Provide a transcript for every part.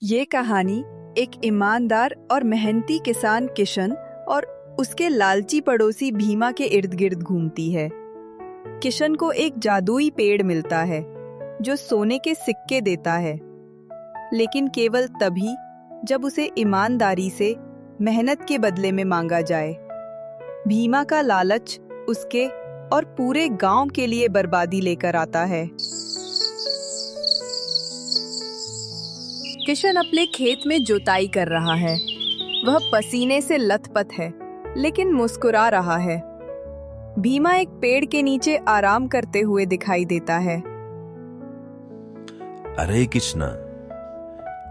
ये कहानी एक ईमानदार और मेहनती किसान किशन और उसके लालची पड़ोसी भीमा के इर्द गिर्द घूमती है। किशन को एक जादुई पेड़ मिलता है जो सोने के सिक्के देता है, लेकिन केवल तभी जब उसे ईमानदारी से मेहनत के बदले में मांगा जाए। भीमा का लालच उसके और पूरे गांव के लिए बर्बादी लेकर आता है। किशन अपने खेत में जुताई कर रहा है। वह पसीने से लथपथ है, लेकिन मुस्कुरा रहा है। भीमा एक पेड़ के नीचे आराम करते हुए दिखाई देता है। अरे कृष्णा,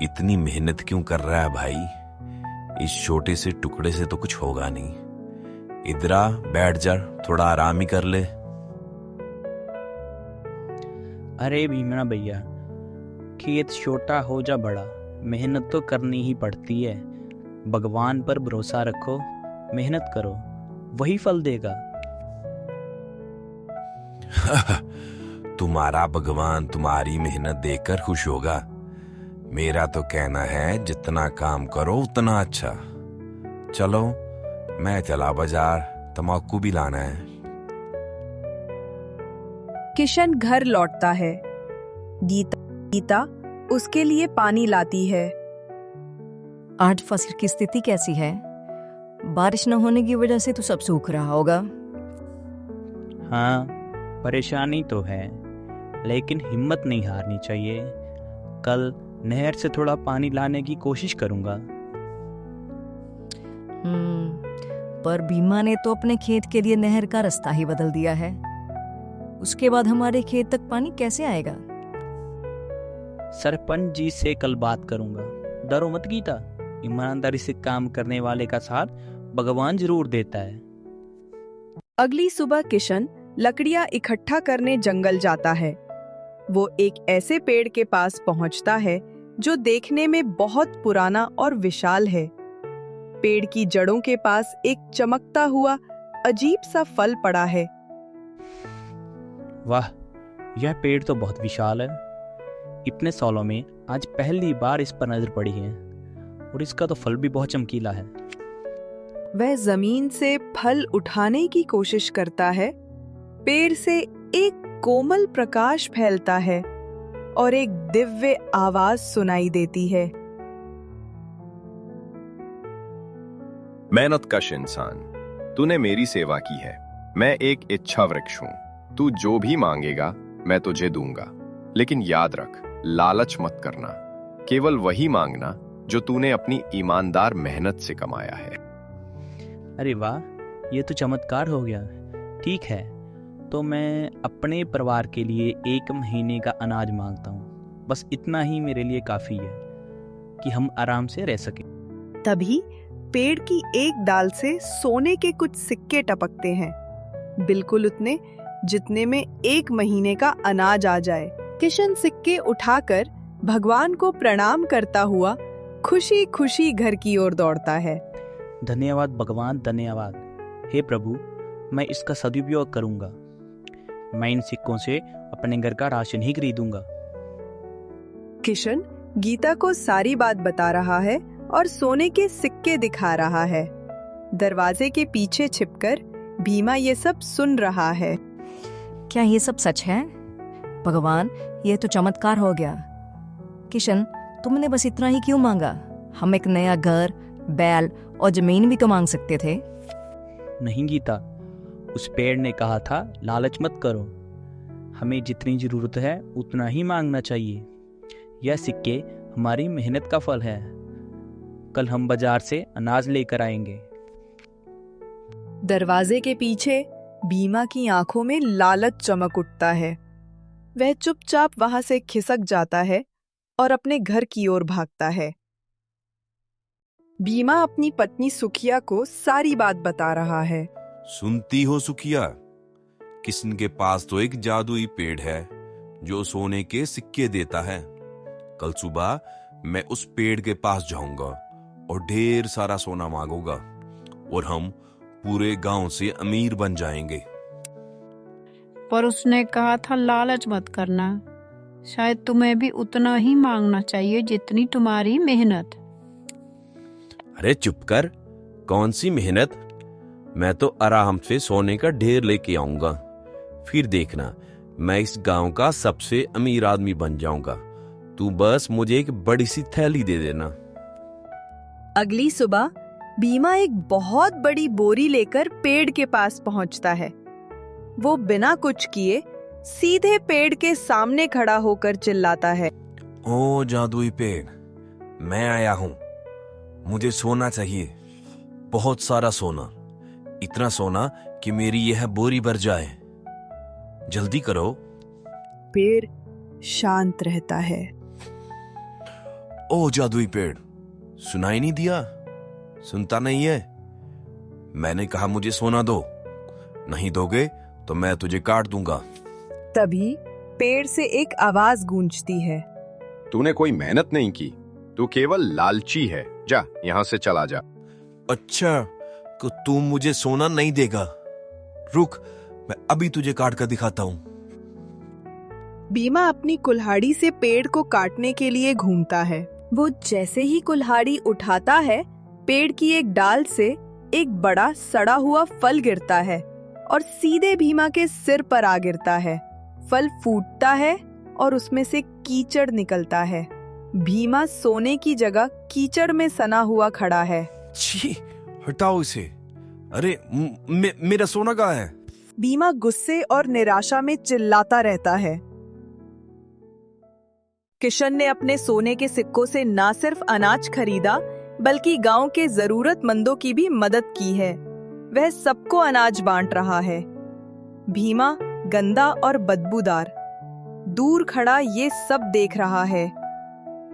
इतनी मेहनत क्यों कर रहा है भाई? इस छोटे से टुकड़े से तो कुछ होगा नहीं। इधर आ, बैठ जा, थोड़ा आराम ही कर ले। अरे भीमना भैया, खेत छोटा हो जा बड़ा, मेहनत तो करनी ही पड़ती है। भगवान पर भरोसा रखो, मेहनत करो, वही फल देगा। तुम्हारा भगवान तुम्हारी मेहनत देखकर खुश होगा। मेरा तो कहना है जितना काम करो उतना अच्छा। चलो, मैं चला बाजार, तम्बाकू भी लाना है। किशन घर लौटता है। गीता उसके लिए पानी लाती है। आज फसल की स्थिति कैसी है? बारिश न होने की वजह से तो सब सूख रहा होगा। हाँ, परेशानी तो है, लेकिन हिम्मत नहीं हारनी चाहिए। कल नहर से थोड़ा पानी लाने की कोशिश करूंगा। पर भीमा ने तो अपने खेत के लिए नहर का रास्ता ही बदल दिया है। उसके बाद हमारे खेत तक पानी कैसे आएगा? सरपंच जी से कल बात करूंगा। डरो मत गीता, ईमानदारी से काम करने वाले का साथ भगवान जरूर देता है। अगली सुबह किशन लकड़ियां इकट्ठा करने जंगल जाता है। वो एक ऐसे पेड़ के पास पहुंचता है जो देखने में बहुत पुराना और विशाल है। पेड़ की जड़ों के पास एक चमकता हुआ अजीब सा फल पड़ा है। वाह, यह पेड़ तो बहुत विशाल है। इतने सालों में आज पहली बार इस पर नजर पड़ी है, और इसका तो फल भी बहुत चमकीला है। वह जमीन से फल उठाने की कोशिश करता है। पेड़ से एक कोमल प्रकाश फैलता है और एक दिव्य आवाज सुनाई देती है। मेहनतकश इंसान, तूने मेरी सेवा की है। मैं एक इच्छा वृक्ष हूं। तू जो भी मांगेगा मैं तुझे दूंगा, लेकिन याद रख, लालच मत करना। केवल वही मांगना जो तूने अपनी ईमानदार मेहनत से कमाया है। अरे वाह, ये तो चमत्कार हो गया। ठीक है, तो मैं अपने परिवार के लिए 1 महीने का अनाज मांगता हूँ। बस इतना ही मेरे लिए काफी है कि हम आराम से रह सकें। तभी पेड़ की एक डाल से सोने के कुछ सिक्के टपकते हैं, बिल्कुल उतने जितने में 1 महीने का अनाज आ जाए। किशन सिक्के उठाकर भगवान को प्रणाम करता हुआ खुशी खुशी घर की ओर दौड़ता है। धन्यवाद भगवान, धन्यवाद। हे प्रभु, मैं इसका सदुपयोग करूंगा। मैं इन सिक्कों से अपने घर का राशन ही खरीदूंगा। किशन गीता को सारी बात बता रहा है और सोने के सिक्के दिखा रहा है। दरवाजे के पीछे छिपकर भीमा ये सब सुन रहा है। क्या ये सब सच है? भगवान, ये तो चमत्कार हो गया। किशन, तुमने बस इतना ही क्यों मांगा? हम एक नया घर, बैल और जमीन भी तो मांग सकते थे। नहीं गीता, उस पेड़ ने कहा था लालच मत करो। हमें जितनी जरूरत है उतना ही मांगना चाहिए। यह सिक्के हमारी मेहनत का फल है। कल हम बाजार से अनाज लेकर आएंगे। दरवाजे के पीछे भीमा की आंखों में लालच चमक उठता है। वह चुपचाप वहां से खिसक जाता है और अपने घर की ओर भागता है। भीमा अपनी पत्नी सुखिया को सारी बात बता रहा है। सुनती हो सुखिया, किशन के पास तो एक जादुई पेड़ है जो सोने के सिक्के देता है। कल सुबह मैं उस पेड़ के पास जाऊंगा और ढेर सारा सोना मांगूंगा, और हम पूरे गांव से अमीर बन जाएंगे। पर उसने कहा था लालच मत करना। शायद तुम्हें भी उतना ही मांगना चाहिए जितनी तुम्हारी मेहनत। अरे चुप कर, कौन सी मेहनत? मैं तो आराम से सोने का ढेर लेके आऊंगा, फिर देखना मैं इस गांव का सबसे अमीर आदमी बन जाऊंगा। तू बस मुझे एक बड़ी सी थैली दे देना। अगली सुबह भीमा एक बहुत बड़ी बोरी लेकर पेड़ के पास पहुंचता है। वो बिना कुछ किए सीधे पेड़ के सामने खड़ा होकर चिल्लाता है, ओ जादुई पेड़, मैं आया हूं। मुझे सोना चाहिए, बहुत सारा सोना, इतना सोना कि मेरी यह बोरी भर जाए। जल्दी करो। पेड़ शांत रहता है। ओ जादुई पेड़, सुनाई नहीं दिया? सुनता नहीं है? मैंने कहा मुझे सोना दो, नहीं दोगे तो मैं तुझे काट दूंगा। तभी पेड़ से एक आवाज गूंजती है, तूने कोई मेहनत नहीं की, तू केवल लालची है, जा यहाँ से चला जा। अच्छा, तो तू मुझे सोना नहीं देगा? रुक, मैं अभी तुझे काट कर दिखाता हूं। भीमा अपनी कुल्हाड़ी से पेड़ को काटने के लिए घूमता है। वो जैसे ही कुल्हाड़ी उठाता है, पेड़ की एक डाल से एक बड़ा सड़ा हुआ फल गिरता है और सीधे भीमा के सिर पर आ गिरता है। फल फूटता है और उसमें से कीचड़ निकलता है। भीमा सोने की जगह कीचड़ में सना हुआ खड़ा है। छी, हटाओ इसे। अरे मेरा सोना कहाँ है? भीमा गुस्से और निराशा में चिल्लाता रहता है। किशन ने अपने सोने के सिक्कों से ना सिर्फ अनाज खरीदा, बल्कि गांव के जरूरतमंदों की भी मदद की है। वह सबको अनाज बांट रहा है। भीमा गंदा और बदबूदार दूर खड़ा ये सब देख रहा है।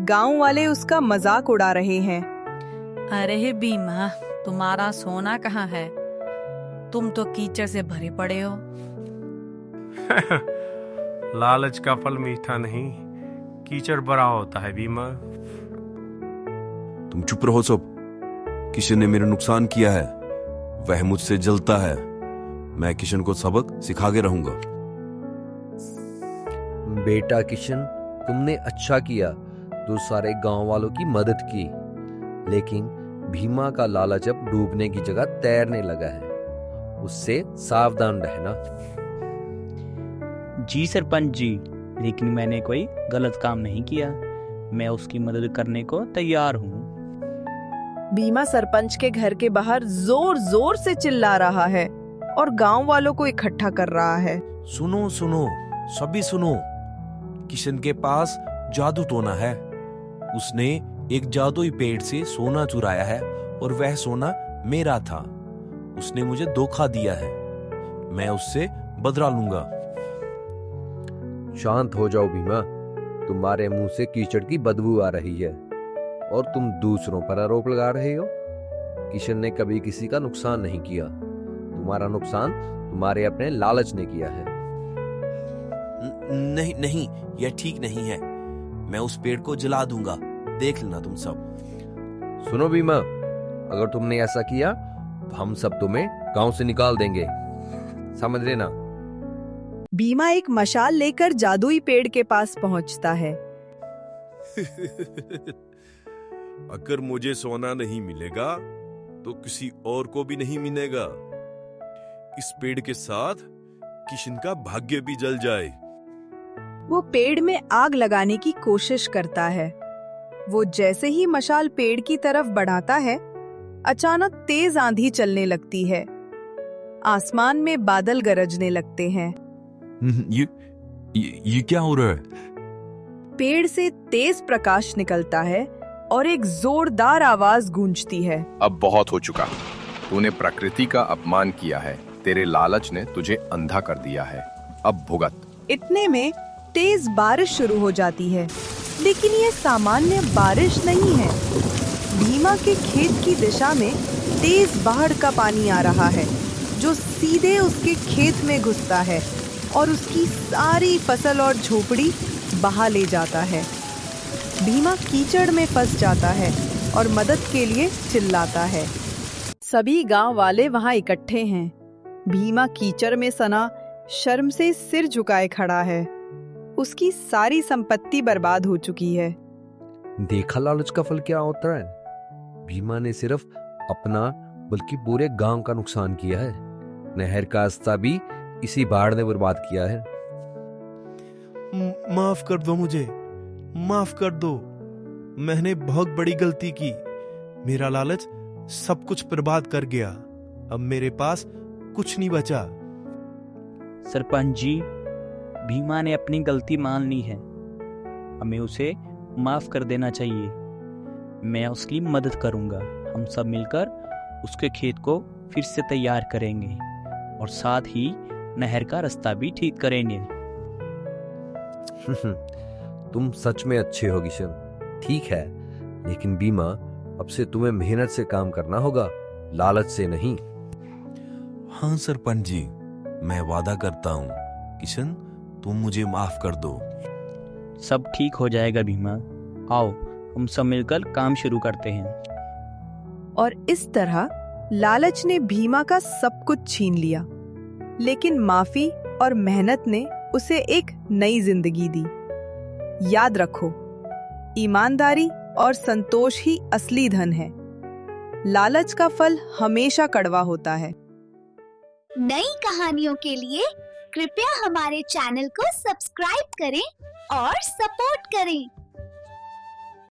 गांव वाले उसका मजाक उड़ा रहे हैं। अरे भीमा, तुम्हारा सोना कहाँ है? तुम तो कीचड़ से भरे पड़े हो। लालच का फल मीठा नहीं, कीचड़ भरा होता है भीमा। तुम चुप रहो सब। किशन ने मेरा नुकसान किया है, वह मुझसे जलता है। मैं किशन को सबक सिखा के रहूंगा। बेटा किशन, तुमने अच्छा किया तो सारे गांव वालों की मदद की, लेकिन भीमा का लालच अब डूबने की जगह तैरने लगा है, उससे सावधान रहना। जी सरपंच जी, लेकिन मैंने कोई गलत काम नहीं किया। मैं उसकी मदद करने को तैयार हूँ। भीमा सरपंच के घर के बाहर जोर जोर से चिल्ला रहा है और गांव वालों को इकट्ठा कर रहा है। सुनो सुनो, सभी सुनो। किशन के पास जादू टोना है। उसने एक जादुई पेड़ से सोना चुराया है और वह सोना मेरा था। उसने मुझे धोखा दिया है। मैं उससे बदला लूंगा। शांत हो जाओ भीमा, तुम्हारे मुंह से कीचड़ की बदबू आ रही है और तुम दूसरों पर आरोप लगा रहे हो। किशन ने कभी किसी का नुकसान नहीं किया, तुम्हारा नुकसान तुम्हारे अपने लालच ने किया है। नहीं नहीं, यह ठीक नहीं है। मैं उस पेड़ को जला दूंगा, देख लेना तुम सब। सुनो भीमा, अगर तुमने ऐसा किया तो हम सब तुम्हें गांव से निकाल देंगे, समझ लेना। भीमा एक मशाल लेकर जादुई पेड़ के पास पहुंचता है। अगर मुझे सोना नहीं मिलेगा तो किसी और को भी नहीं मिलेगा। इस पेड़ के साथ किशन का भाग्य भी जल जाए। वो पेड़ में आग लगाने की कोशिश करता है। वो जैसे ही मशाल पेड़ की तरफ बढ़ाता है, अचानक तेज आंधी चलने लगती है। आसमान में बादल गरजने लगते हैं। ये क्या हो रहा है? पेड़ से तेज प्रकाश निकलता है और एक जोरदार आवाज गूंजती है। अब बहुत हो चुका। तूने प्रकृति का अपमान किया है। तेरे लालच ने तुझे अंधा कर दिया है। अब भुगत। इतने में तेज बारिश शुरू हो जाती है, लेकिन ये सामान्य बारिश नहीं है। भीमा के खेत की दिशा में तेज बाढ़ का पानी आ रहा है, जो सीधे उसके खेत में घुसता है और उसकी सारी फसल और झोपड़ी बहा ले जाता है। भीमा कीचड़ में फंस जाता है और मदद के लिए चिल्लाता है। सभी गांव वाले वहां इकट्ठे हैं। भीमा कीचड़ में सना शर्म से सिर झुकाए खड़ा है। उसकी सारी संपत्ति बर्बाद हो चुकी है। देखा लालच का फल क्या होता है। भीमा ने सिर्फ अपना बल्कि पूरे गांव का नुकसान किया है। नहर का रास्ता भी इसी बाढ़ ने बर्बाद किया है। माफ कर दो मुझे, माफ कर दो। मैंने बहुत बड़ी गलती की। मेरा लालच सब कुछ बर्बाद कर गया। अब मेरे पास कुछ नहीं बचा। सरपंच जी, भीमा ने अपनी गलती मान ली है। हमें उसे माफ कर देना चाहिए। मैं उसकी मदद करूंगा। हम सब मिलकर उसके खेत को फिर से तैयार करेंगे और साथ ही नहर का रास्ता भी ठीक करेंगे। तुम सच में अच्छे हो किशन। ठीक है, लेकिन भीमा, अब से तुम्हें मेहनत से काम करना होगा, लालच से नहीं। हाँ सरपंच जी, मैं वादा करता हूँ। किशन, तुम मुझे माफ कर दो। सब ठीक हो जाएगा भीमा। आओ हम सब मिलकर काम शुरू करते हैं। और इस तरह लालच ने भीमा का सब कुछ छीन लिया, लेकिन माफी और मेहनत ने उसे एक नई जिंदगी दी। याद रखो, ईमानदारी और संतोष ही असली धन है। लालच का फल हमेशा कड़वा होता है। नई कहानियों के लिए कृपया हमारे चैनल को सब्सक्राइब करें और सपोर्ट करें।